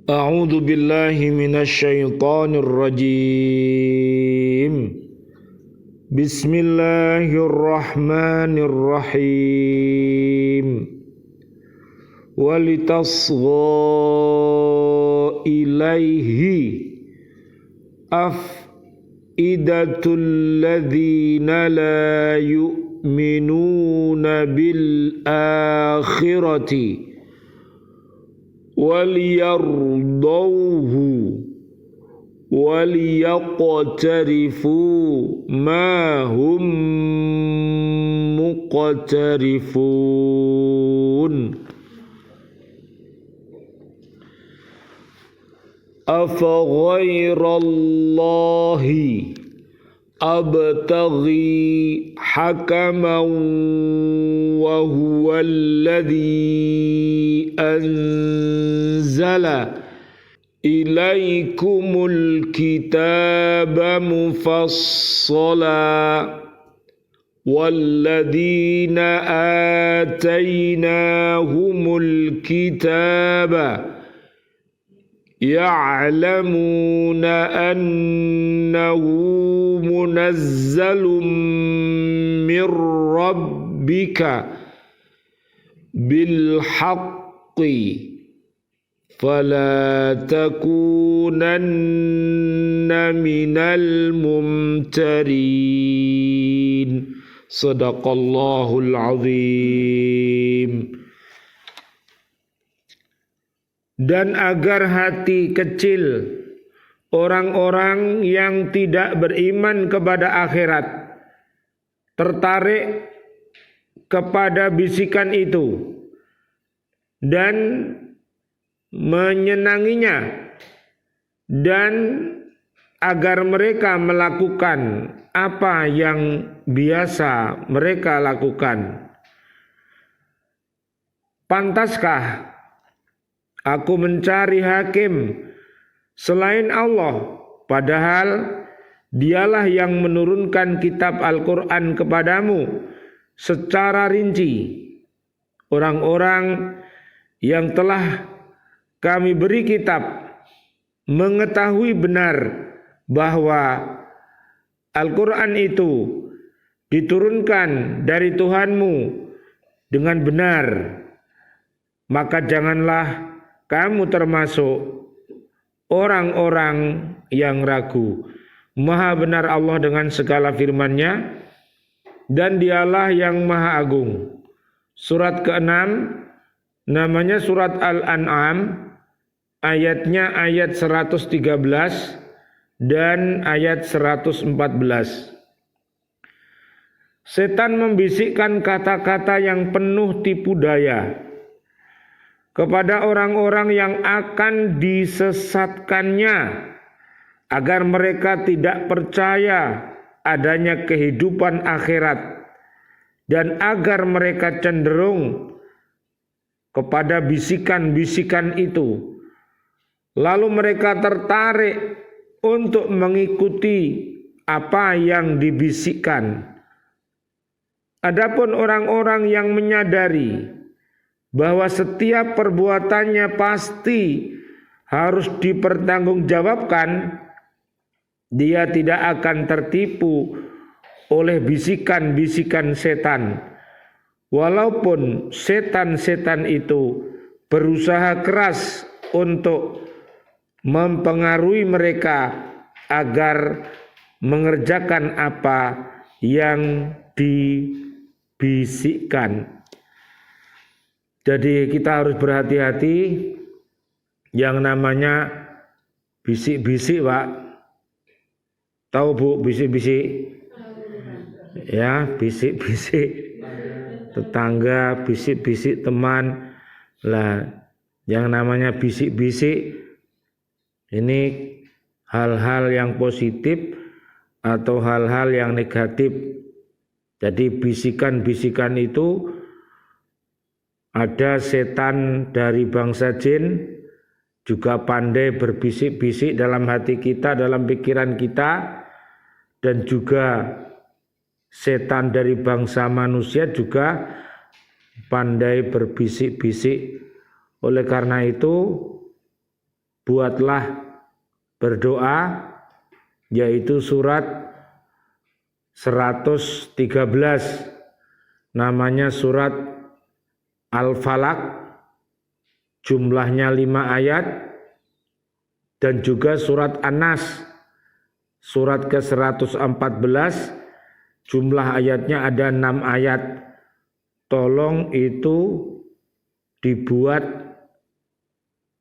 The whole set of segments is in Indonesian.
A'udzu billahi minasyaitonir rajim. Bismillahirrahmanirrahim. Walitasgha ilaihi afidatul ladzina la yu'minuna bil akhirati waliyardawhu waliyaqtarifu ma hum muqtarifun. Afa ghairallahi abtaghi hakaman wa huwa alladhi anzala ilaikumul kitaba mufassala walladhina atainahumul kitaba ya'lamuna annahu munazzalun min rabbika bil haqqi fala takunanna minal mumtarin. Sadaqallahul azim. Dan agar hati kecil orang-orang yang tidak beriman kepada akhirat tertarik kepada bisikan itu dan menyenanginya, dan agar mereka melakukan apa yang biasa mereka lakukan. Pantaskah aku mencari hakim selain Allah, padahal dialah yang menurunkan kitab Al-Quran kepadamu secara rinci. Orang-orang yang telah kami beri kitab mengetahui benar bahwa Al-Quran itu diturunkan dari Tuhanmu dengan benar, maka janganlah kamu termasuk orang-orang yang ragu. Maha benar Allah dengan segala firman-Nya, dan dialah yang maha agung. Surat ke-6 namanya surat Al-An'am, ayatnya ayat 113 dan ayat 114. Setan membisikkan kata-kata yang penuh tipu daya kepada orang-orang yang akan disesatkannya, agar mereka tidak percaya adanya kehidupan akhirat, dan agar mereka cenderung kepada bisikan-bisikan itu. Lalu mereka tertarik untuk mengikuti apa yang dibisikkan. Adapun orang-orang yang menyadari bahwa setiap perbuatannya pasti harus dipertanggungjawabkan, dia tidak akan tertipu oleh bisikan-bisikan setan. Walaupun setan-setan itu berusaha keras untuk mempengaruhi mereka agar mengerjakan apa yang dibisikkan. Jadi kita harus berhati-hati yang namanya bisik-bisik, Pak. Tahu Bu bisik-bisik? Ya, bisik-bisik tetangga, bisik-bisik teman. Lah, yang namanya bisik-bisik ini hal-hal yang positif atau hal-hal yang negatif. Jadi bisikan-bisikan itu ada setan dari bangsa jin juga pandai berbisik-bisik dalam hati kita, dalam pikiran kita, dan juga setan dari bangsa manusia juga pandai berbisik-bisik. Oleh karena itu buatlah berdoa, yaitu surat 113, namanya surat Al-Falaq, jumlahnya 5 ayat, dan juga surat An-Nas, surat ke-114, jumlah ayatnya ada 6 ayat. Tolong itu dibuat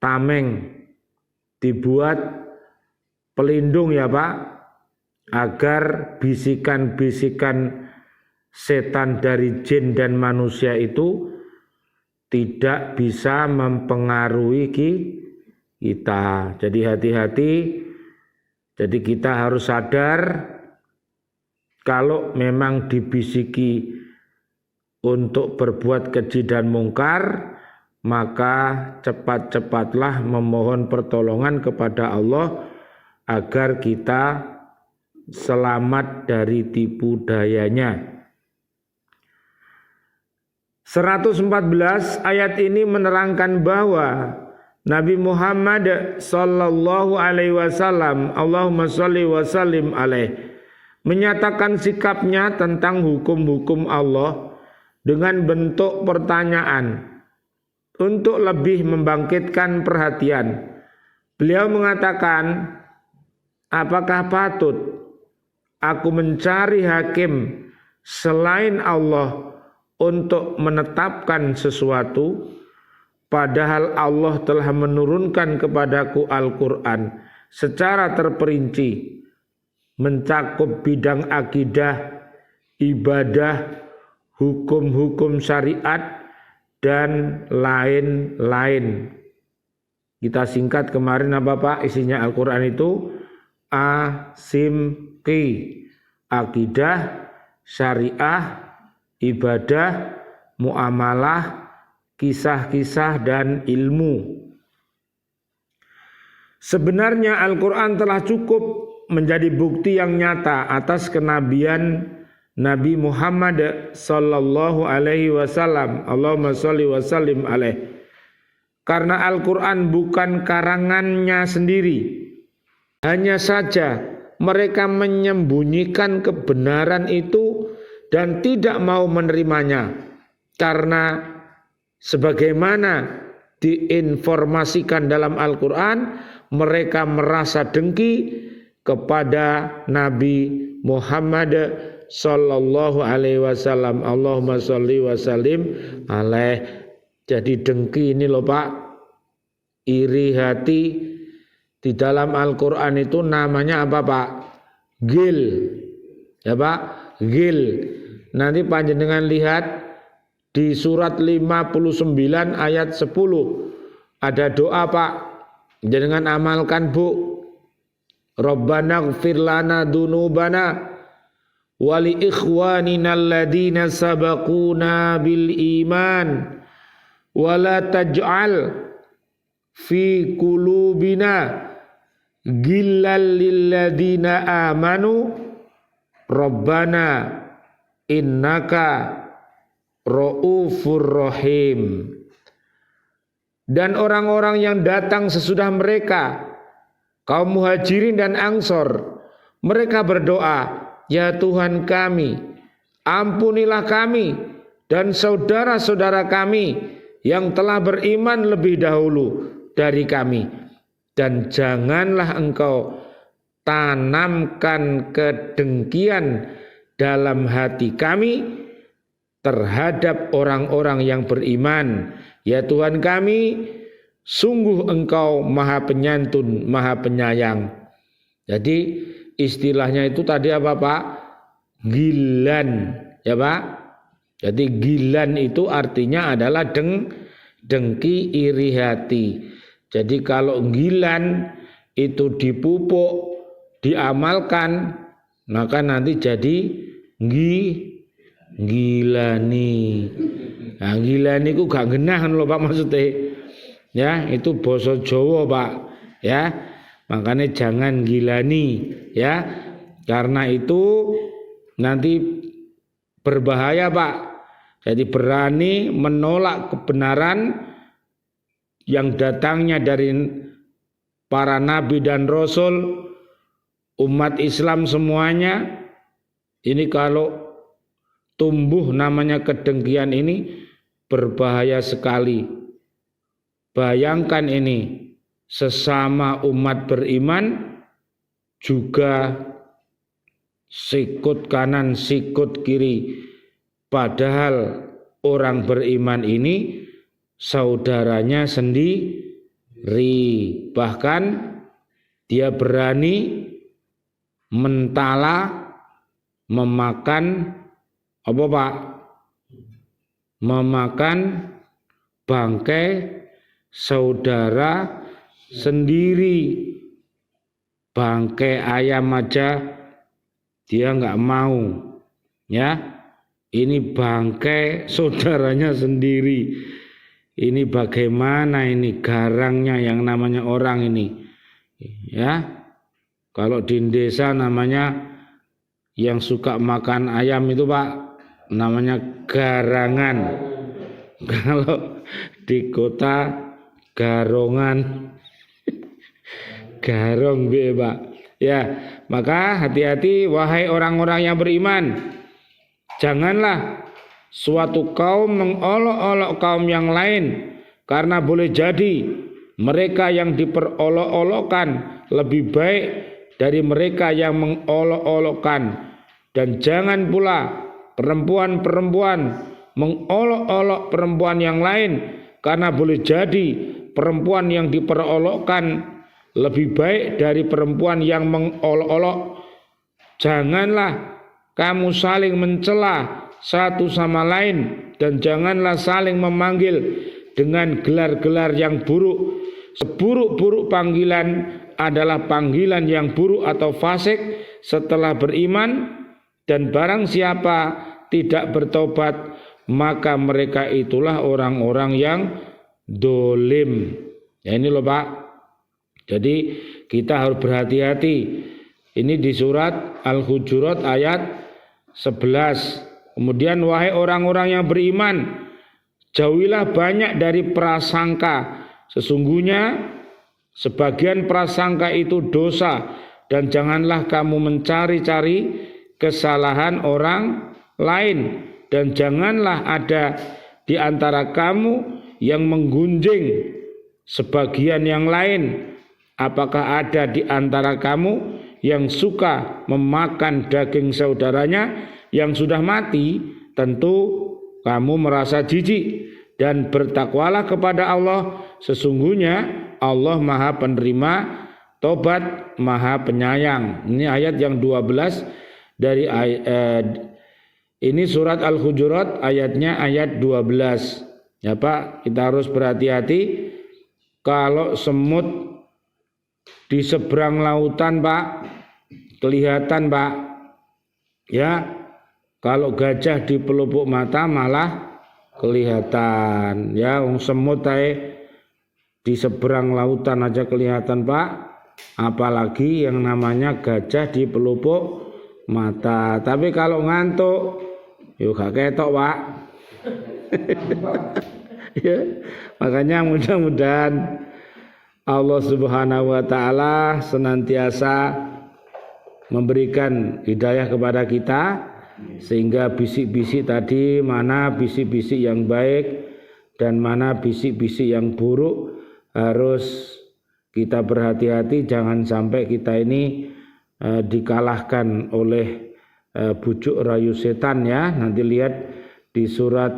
tameng, dibuat pelindung ya Pak, agar bisikan-bisikan setan dari jin dan manusia itu tidak bisa mempengaruhi kita. Jadi hati-hati. Jadi kita harus sadar kalau memang dibisiki untuk berbuat keji dan mungkar, maka cepat-cepatlah memohon pertolongan kepada Allah agar kita selamat dari tipu dayanya. 114 ayat ini menerangkan bahwa Nabi Muhammad sallallahu alaihi wasallam, Allahumma shalli wa sallim alaih, menyatakan sikapnya tentang hukum-hukum Allah dengan bentuk pertanyaan untuk lebih membangkitkan perhatian. Beliau mengatakan, apakah patut aku mencari hakim selain Allah untuk menetapkan sesuatu, padahal Allah telah menurunkan kepadaku Al-Quran secara terperinci, mencakup bidang akidah, ibadah, hukum-hukum syariat, dan lain-lain. Kita singkat kemarin apa Pak isinya Al-Quran itu? A-sim-ki, akidah, syariah, ibadah, muamalah, kisah-kisah, dan ilmu. Sebenarnya Al-Quran telah cukup menjadi bukti yang nyata atas kenabian Nabi Muhammad sallallahu alaihi wasallam. Allahumma shalli wa sallim alaih. Karena Al-Quran bukan karangannya sendiri. Hanya saja mereka menyembunyikan kebenaran itu dan tidak mau menerimanya. Karena sebagaimana diinformasikan dalam Al-Quran, mereka merasa dengki kepada Nabi Muhammad sallallahu alaihi wasallam. Allahumma sholli wa sallim alaih. Jadi dengki ini loh Pak, iri hati. Di dalam Al-Quran itu namanya apa Pak? Gil. Ya Pak, gil. Nanti panjenengan lihat di surat 59 ayat 10 ada doa Pak. Jangan amalkan Bu. Rabbana ighfir lana dunubana wali ikhwanina alladhina sabaquna bil iman wala taj'al fi qulubina ghillal lilladhina amanu Rabbana innaka ra'ufur rahim. Dan orang-orang yang datang sesudah mereka, kaum muhajirin dan ansor, mereka berdoa, ya Tuhan kami, ampunilah kami dan saudara-saudara kami yang telah beriman lebih dahulu dari kami, dan janganlah engkau tanamkan kedengkian dalam hati kami terhadap orang-orang yang beriman. Ya Tuhan kami, sungguh engkau maha penyantun, maha penyayang. Jadi istilahnya itu tadi apa Pak? Gilan, ya Pak. Jadi gilan itu artinya adalah dengki, iri hati. Jadi kalau gilan itu dipupuk, diamalkan, maka nanti jadi gilani. Nah, gilani ku gak genah kan lho Pak maksudnya. Ya, itu basa Jawa Pak. Ya. Makanya jangan gilani, ya. Karena itu nanti berbahaya Pak. Jadi berani menolak kebenaran yang datangnya dari para nabi dan rasul, umat Islam semuanya. Ini kalau tumbuh namanya kedengkian ini berbahaya sekali. Bayangkan ini, sesama umat beriman juga sikut kanan sikut kiri, padahal orang beriman ini saudaranya sendiri, bahkan dia berani mentala, memakan apa Pak? Memakan bangkai saudara sendiri. Bangkai ayam aja dia nggak mau, ya. Ini bangkai saudaranya sendiri. Ini bagaimana ini garangnya yang namanya orang ini, ya. Kalau di desa namanya yang suka makan ayam itu Pak, namanya garangan. Kalau di kota garongan. Garong be Pak. Ya, maka hati-hati wahai orang-orang yang beriman. Janganlah suatu kaum mengolok-olok kaum yang lain, karena boleh jadi mereka yang diperolok-olokkan lebih baik dari mereka yang mengolok-olokkan. Dan jangan pula perempuan-perempuan mengolok-olok perempuan yang lain, karena boleh jadi perempuan yang diperolokkan lebih baik dari perempuan yang mengolok-olok. Janganlah kamu saling mencela satu sama lain, dan janganlah saling memanggil dengan gelar-gelar yang buruk. Seburuk-buruk panggilan adalah panggilan yang buruk atau fasik setelah beriman, dan barang siapa tidak bertobat maka mereka itulah orang-orang yang dolim. Ya ini loh Pak. Jadi kita harus berhati-hati. Ini di surat Al-Hujurat ayat 11. Kemudian wahai orang-orang yang beriman, jauhilah banyak dari prasangka. Sesungguhnya sebagian prasangka itu dosa, dan janganlah kamu mencari-cari kesalahan orang lain, dan janganlah ada di antara kamu yang menggunjing sebagian yang lain. Apakah ada di antara kamu yang suka memakan daging saudaranya yang sudah mati? Tentu kamu merasa jijik, dan bertakwalah kepada Allah. Sesungguhnya Allah Maha Penerima Tobat, Maha Penyayang. Ini ayat yang 12 dari ini surat Al-Hujurat, ayatnya ayat 12. Ya Pak, kita harus berhati-hati. Kalau semut di seberang lautan Pak, kelihatan Pak, ya. Kalau gajah di pelupuk mata malah kelihatan, ya. Semut di seberang lautan aja kelihatan Pak, apalagi yang namanya gajah di pelupuk mata. Tapi kalau ngantuk, yuk gak ketok Pak. Ya, makanya mudah-mudahan Allah Subhanahu wa taala senantiasa memberikan hidayah kepada kita, sehingga bisik-bisik tadi, mana bisik-bisik yang baik dan mana bisik-bisik yang buruk, harus kita berhati-hati. Jangan sampai kita ini dikalahkan oleh bujuk rayu setan, ya. Nanti lihat di surat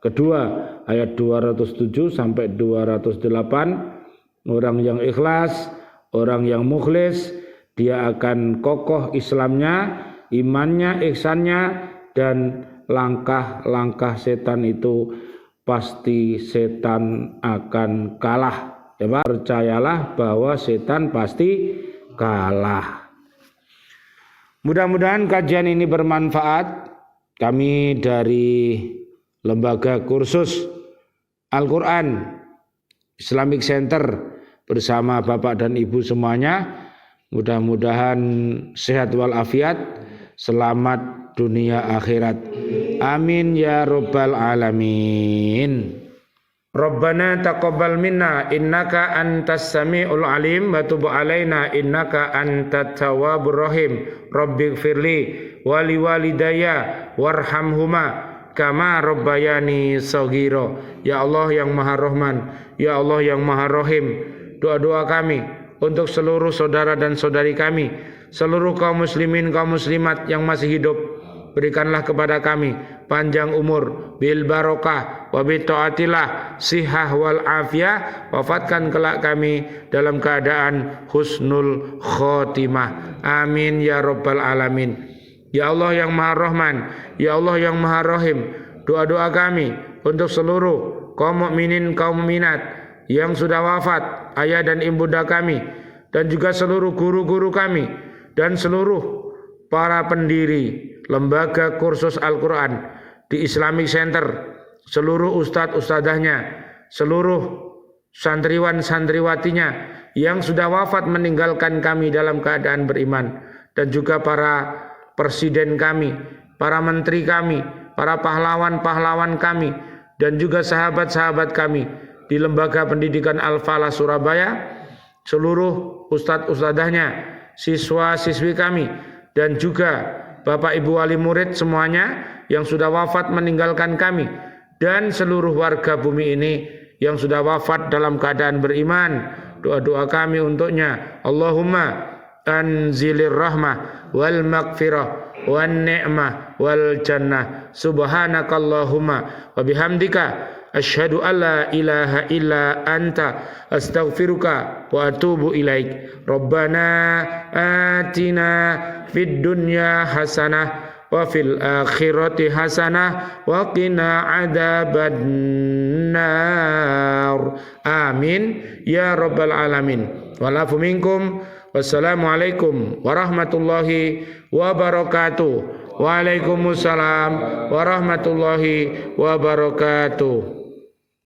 kedua ayat 207 sampai 208. Orang yang ikhlas, orang yang mukhlis, dia akan kokoh Islamnya, imannya, ihsannya, dan langkah-langkah setan itu pasti setan akan kalah. Ya Pak, percayalah bahwa setan pasti kalah. Mudah-mudahan kajian ini bermanfaat. Kami dari Lembaga Kursus Al-Quran Islamic Center bersama Bapak dan Ibu semuanya, mudah-mudahan sehat walafiat, selamat dunia akhirat. Amin ya rabbal alamin. Rabbana taqabbal minna innaka antas samiul alim wa tub alaina innaka antat tawwabur rahim. Rabbighfirli wa liwalidayya warhamhuma kama rabbayani shaghira. Ya Allah yang Maha Rahman, ya Allah yang Maha Rahim, doa-doa kami untuk seluruh saudara dan saudari kami, seluruh kaum muslimin kaum muslimat yang masih hidup, berikanlah kepada kami panjang umur bil barokah wa bi taatillah sihah wal afiyah, wafatkan kelak kami dalam keadaan husnul khotimah. Amin ya rabbal alamin. Ya Allah yang Maha Rahman, ya Allah yang Maha Rahim, doa-doa kami untuk seluruh kaum mukminin kaum mukminat yang sudah wafat, ayah dan ibunda kami, dan juga seluruh guru-guru kami dan seluruh para pendiri lembaga kursus Al-Quran di Islamic Center, seluruh ustadz-ustadzahnya, seluruh santriwan-santriwatinya yang sudah wafat meninggalkan kami dalam keadaan beriman, dan juga para presiden kami, para menteri kami, para pahlawan-pahlawan kami, dan juga sahabat-sahabat kami di lembaga pendidikan Al-Falah Surabaya, seluruh ustadz-ustadzahnya, siswa-siswi kami, dan juga Bapak Ibu wali murid semuanya yang sudah wafat meninggalkan kami, dan seluruh warga bumi ini yang sudah wafat dalam keadaan beriman. Doa-doa kami untuknya, Allahumma anzilir rahmah wal maghfirah wan ni'mah wal jannah. Subhanakallahumma wa bihamdika asyhadu an la ilaha illa anta astaghfiruka wa atubu ilaik. Rabbana atina fid dunya hasanah wa fil akhirati hasanah wa qina adzabannar. Amin ya rabbal alamin. Walafu minkum. Wassalamualaikum warahmatullahi wabarakatuh. Waalaikumsalam warahmatullahi wabarakatuh.